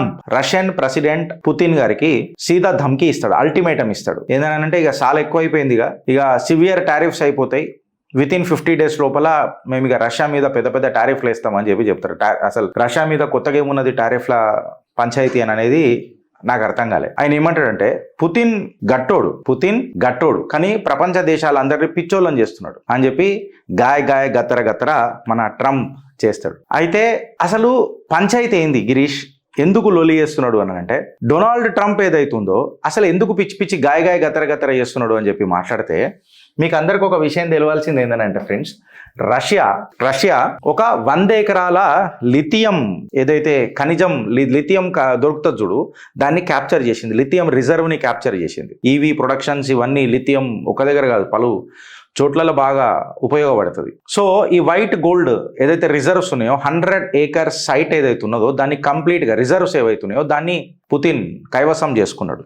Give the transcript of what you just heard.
Trump Russian president Putin గారికి సీదా ధమ్కి ఇస్తాడు, అల్టిమేటం ఇస్తాడు. ఏంటంటే ఇక చాలా ఎక్కువైపోయింది, ఇక సివియర్ టారిఫ్స్ అయిపోతాయి, వితిన్ 50 days లోపల మేము ఇక రష్యా మీద పెద్ద పెద్ద టారిఫ్లు వేస్తామని చెప్తారు. అసలు రష్యా మీద కొత్తగా ఏమున్నది టారిఫ్ల పంచాయతీ అని అనేది నాకు అర్థం కాలే. ఆయన ఏమంటాడంటే పుతిన్ గట్టోడు కానీ ప్రపంచ దేశాలందరినీ పిచ్చోళ్ళని చేస్తున్నాడు అని చెప్పి గాయ గత్తర మన ట్రంప్ చేస్తాడు. అయితే అసలు పంచాయతీ ఏంది గిరీష్, ఎందుకు లొలి చేస్తున్నాడు అని అంటే, డొనాల్డ్ ట్రంప్ ఏదైతుందో అసలు ఎందుకు పిచ్చి గాయ గత్తర చేస్తున్నాడు అని చెప్పి మాట్లాడితే మీకు అందరికి ఒక విషయం తెలియాల్సింది ఏంటంటే ఫ్రెండ్స్, రష్యా ఒక 100 ఎకరాల లిథియం ఏదైతే ఖనిజం లిథియం దొరుకుతుంది చూడు, దాన్ని క్యాప్చర్ చేసింది, లిథియం రిజర్వ్ని క్యాప్చర్ చేసింది. ఈవీ ప్రొడక్షన్స్ ఇవన్నీ లిథియం ఒక దగ్గర కాదు, పలు చోట్లలో బాగా ఉపయోగపడుతుంది. సో ఈ వైట్ గోల్డ్ ఏదైతే రిజర్వ్స్ ఉన్నాయో 100 acres సైట్ ఏదైతే ఉన్నదో దాన్ని కంప్లీట్గా రిజర్వ్స్ ఏవైతున్నాయో దాన్ని పుతిన్ కైవసం చేసుకున్నాడు.